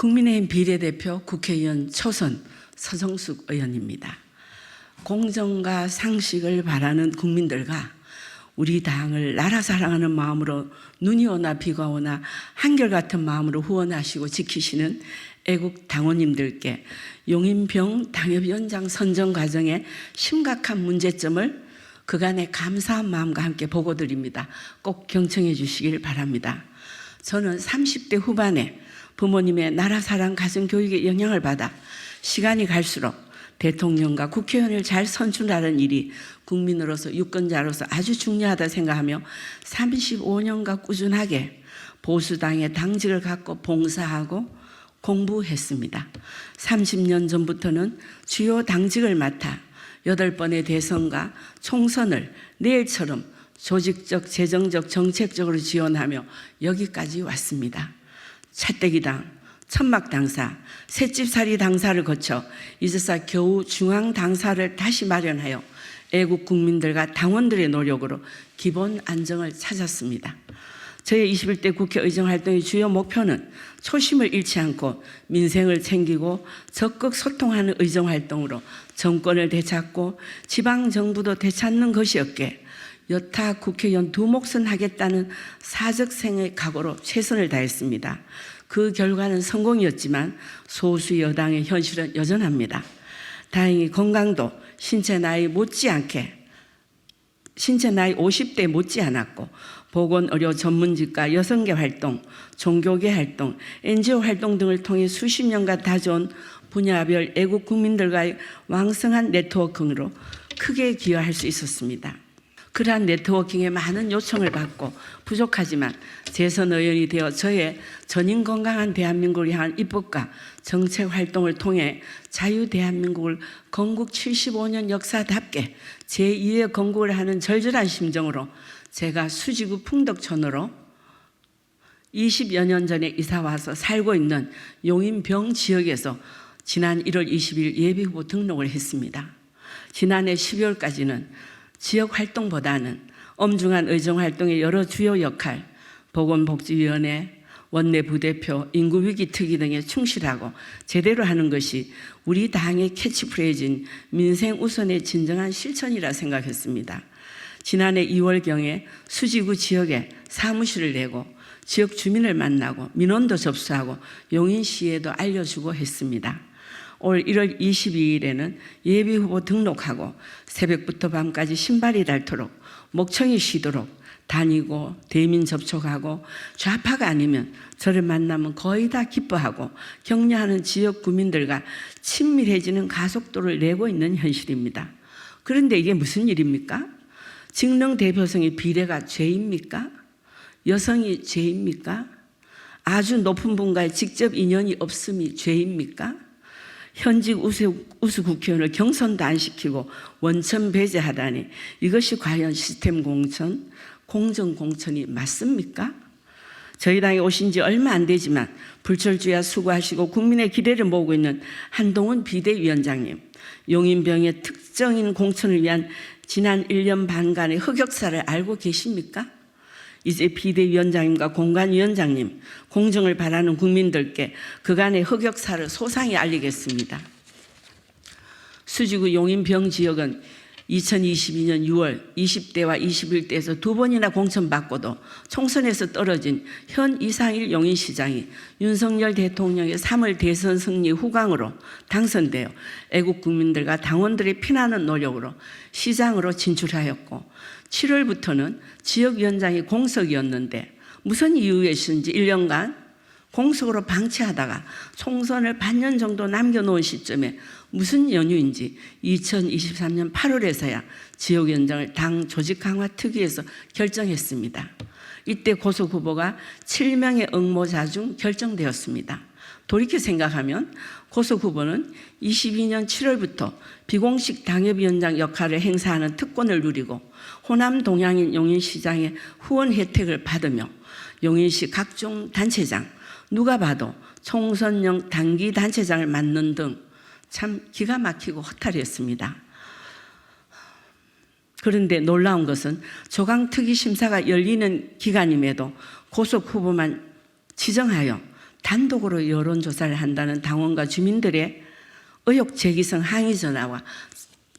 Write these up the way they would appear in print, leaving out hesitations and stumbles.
국민의힘 비례대표 국회의원 초선 서정숙 의원입니다. 공정과 상식을 바라는 국민들과 우리 당을 나라 사랑하는 마음으로 눈이 오나 비가 오나 한결같은 마음으로 후원하시고 지키시는 애국 당원님들께 용인병 당협위원장 선정 과정의 심각한 문제점을 그간의 감사한 마음과 함께 보고드립니다. 꼭 경청해 주시길 바랍니다. 저는 30대 후반에 부모님의 나라 사랑 가정 교육에 영향을 받아 시간이 갈수록 대통령과 국회의원을 잘 선출하는 일이 국민으로서 유권자로서 아주 중요하다 생각하며 35년간 꾸준하게 보수당의 당직을 갖고 봉사하고 공부했습니다. 30년 전부터는 주요 당직을 맡아 8번의 대선과 총선을 내일처럼 조직적, 재정적, 정책적으로 지원하며 여기까지 왔습니다. 차떼기당, 천막당사, 셋집살이 당사를 거쳐 이제서 겨우 중앙당사를 다시 마련하여 애국 국민들과 당원들의 노력으로 기본 안정을 찾았습니다. 저의 21대 국회 의정활동의 주요 목표는 초심을 잃지 않고 민생을 챙기고 적극 소통하는 의정활동으로 정권을 되찾고 지방정부도 되찾는 것이었기에 여타 국회의원 2몫은 하겠다는 사적생의 각오로 최선을 다했습니다. 그 결과는 성공이었지만 소수 여당의 현실은 여전합니다. 다행히 건강도 신체 나이 50대 못지않았고 보건의료 전문직과 여성계 활동, 종교계 활동, NGO 활동 등을 통해 수십 년간 다져온 분야별 애국 국민들과의 왕성한 네트워킹으로 크게 기여할 수 있었습니다. 그러한 네트워킹에 많은 요청을 받고 부족하지만 재선 의원이 되어 저의 전인 건강한 대한민국을 향한 입법과 정책 활동을 통해 자유 대한민국을 건국 75년 역사답게 제2의 건국을 하는 절절한 심정으로 제가 수지구 풍덕촌으로 20여 년 전에 이사와서 살고 있는 용인병 지역에서 지난 1월 20일 예비후보 등록을 했습니다. 지난해 12월까지는 지역 활동보다는 엄중한 의정활동의 여러 주요 역할, 보건복지위원회, 원내 부대표, 인구위기 특위 등에 충실하고 제대로 하는 것이 우리 당의 캐치프레이즈인 민생 우선의 진정한 실천이라 생각했습니다. 지난해 2월경에 수지구 지역에 사무실을 내고 지역 주민을 만나고 민원도 접수하고 용인시에도 알려주고 했습니다. 올 1월 22일에는 예비후보 등록하고 새벽부터 밤까지 신발이 닳도록 목청이 쉬도록 다니고 대민 접촉하고 좌파가 아니면 저를 만나면 거의 다 기뻐하고 격려하는 지역 구민들과 친밀해지는 가속도를 내고 있는 현실입니다. 그런데 이게 무슨 일입니까? 직능 대표성의 비례가 죄입니까? 여성이 죄입니까? 아주 높은 분과의 직접 인연이 없음이 죄입니까? 현직 우수 국회의원을 경선도 안 시키고 원천 배제하다니 이것이 과연 시스템 공천, 공정 공천이 맞습니까? 저희 당에 오신 지 얼마 안 되지만 불철주야 수고하시고 국민의 기대를 모으고 있는 한동훈 비대위원장님, 용인병의 특정인 공천을 위한 지난 1년 반간의 흑역사를 알고 계십니까? 이제 비대위원장님과 공관위원장님, 공정을 바라는 국민들께 그간의 흑역사를 소상히 알리겠습니다. 수지구 용인병 지역은 2022년 6월 20대와 21대에서 2번이나 공천받고도 총선에서 떨어진 현 이상일 용인시장이 윤석열 대통령의 3월 대선 승리 후광으로 당선되어 애국 국민들과 당원들의 피나는 노력으로 시장으로 진출하였고 7월부터는 지역위원장이 공석이었는데 무슨 이유였는지 1년간 공석으로 방치하다가 총선을 반년 정도 남겨놓은 시점에 무슨 연유인지 2023년 8월에서야 지역위원장을 당 조직 강화 특위에서 결정했습니다. 이때 고속 후보가 7명의 응모자 중 결정되었습니다. 돌이켜 생각하면 고속 후보는 22년 7월부터 비공식 당협위원장 역할을 행사하는 특권을 누리고 호남 동양인 용인시장의 후원 혜택을 받으며 용인시 각종 단체장, 누가 봐도 총선용 단기 단체장을 맡는 등 참 기가 막히고 허탈했습니다. 그런데 놀라운 것은 조강특위 심사가 열리는 기간임에도 고속 후보만 지정하여 단독으로 여론조사를 한다는 당원과 주민들의 의혹 제기성 항의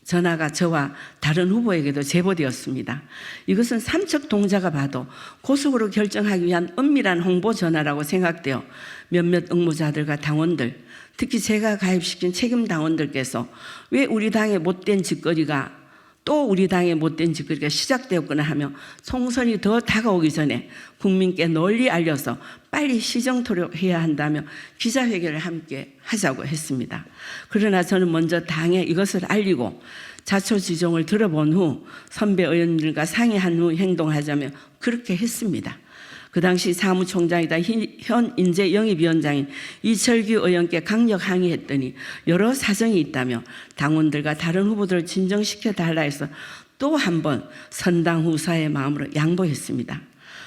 전화가 저와 다른 후보에게도 제보되었습니다. 이것은 삼척 동자가 봐도 고속으로 결정하기 위한 은밀한 홍보 전화라고 생각되어 몇몇 응모자들과 당원들, 특히 제가 가입시킨 책임 당원들께서 왜 우리 당의 못된 짓거리가 시작되었구나 하며 총선이 더 다가오기 전에 국민께 널리 알려서 빨리 시정 토론해야 한다며 기자회견을 함께 하자고 했습니다. 그러나 저는 먼저 당에 이것을 알리고 자초지종을 들어본 후 선배 의원들과 상의한 후 행동하자며 그렇게 했습니다. 그 당시 사무총장이다 현 인재영입위원장인 이철규 의원께 강력 항의했더니 여러 사정이 있다며 당원들과 다른 후보들을 진정시켜 달라 해서 또 한 번 선당 후사의 마음으로 양보했습니다.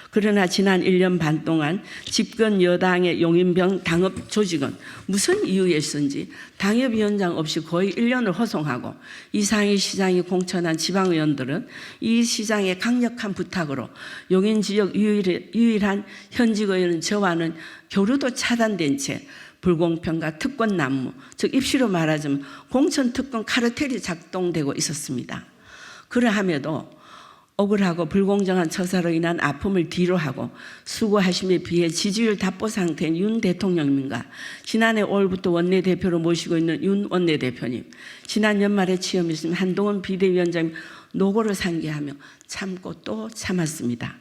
그러나 지난 1년 반 동안 집권 여당의 용인병 당협 조직은 무슨 이유였는지 당협위원장 없이 거의 1년을 호송하고 이상희 시장이 공천한 지방의원들은 이 시장의 강력한 부탁으로 용인 지역 유일한 현직 의원은 저와는 교류도 차단된 채 불공평과 특권 난무, 즉 입시로 말하자면 공천 특권 카르텔이 작동되고 있었습니다. 그러함에도 억울하고 불공정한 처사로 인한 아픔을 뒤로하고 수고하심에 비해 지지율 답보 상태인 윤 대통령님과 지난해 5월부터 원내대표로 모시고 있는 윤 원내대표님, 지난 연말에 취임했으면 한동훈 비대위원장님 노고를 상기하며 참고 또 참았습니다.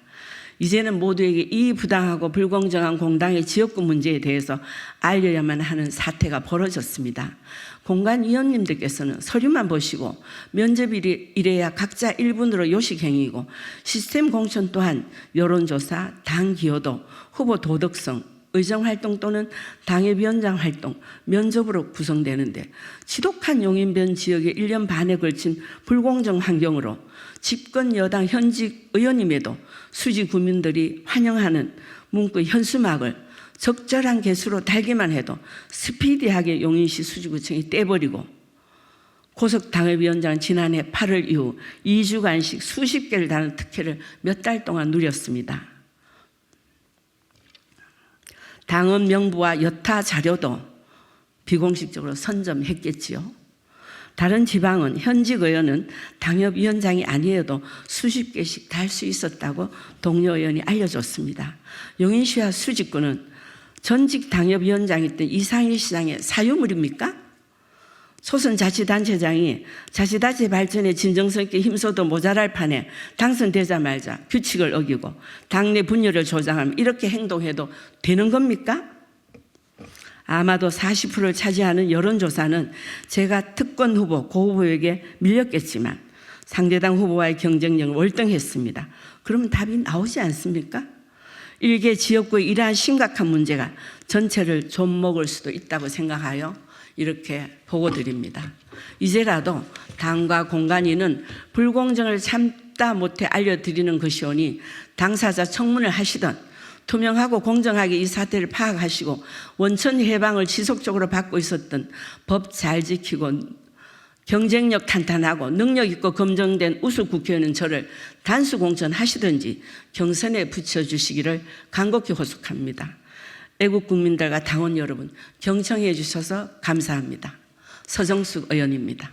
이제는 모두에게 이 부당하고 불공정한 공당의 지역구 문제에 대해서 알려야만 하는 사태가 벌어졌습니다. 공관위원님들께서는 서류만 보시고 면접이 이래야 각자 1분으로 요식행위이고 시스템 공천 또한 여론조사, 당 기여도, 후보 도덕성, 의정활동 또는 당협위원장 활동, 면접으로 구성되는데 지독한 용인변 지역의 1년 반에 걸친 불공정 환경으로 집권 여당 현직 의원임에도 수지 구민들이 환영하는 문구 현수막을 적절한 개수로 달기만 해도 스피디하게 용인시 수지구청이 떼버리고 고석당협위원장은 지난해 8월 이후 2주간씩 수십 개를 다는 특혜를 몇 달 동안 누렸습니다. 당헌 명부와 여타 자료도 비공식적으로 선점했겠지요. 다른 지방은 현직 의원은 당협위원장이 아니어도 수십 개씩 달 수 있었다고 동료 의원이 알려줬습니다. 용인시와 수지구는 전직 당협위원장이었던 이상희 시장의 사유물입니까? 소선자치단체장이 자치단체 발전에 진정성 있게 힘써도 모자랄 판에 당선되자마자 규칙을 어기고 당내 분열을 조장하며 이렇게 행동해도 되는 겁니까? 아마도 40%를 차지하는 여론조사는 제가 특권 후보, 고 후보에게 밀렸겠지만 상대당 후보와의 경쟁력은 월등했습니다. 그러면 답이 나오지 않습니까? 일개 지역구의 이러한 심각한 문제가 전체를 좀먹을 수도 있다고 생각하여 이렇게 보고드립니다. 이제라도 당과 공관위는 불공정을 참다 못해 알려드리는 것이오니 당사자 청문을 하시던 투명하고 공정하게 이 사태를 파악하시고 원천 해방을 지속적으로 받고 있었던 법 잘 지키고 경쟁력 탄탄하고 능력 있고 검증된 우수 국회의원은 저를 단수 공천하시든지 경선에 붙여주시기를 간곡히 호소합니다. 애국 국민들과 당원 여러분 경청해 주셔서 감사합니다. 서정숙 의원입니다.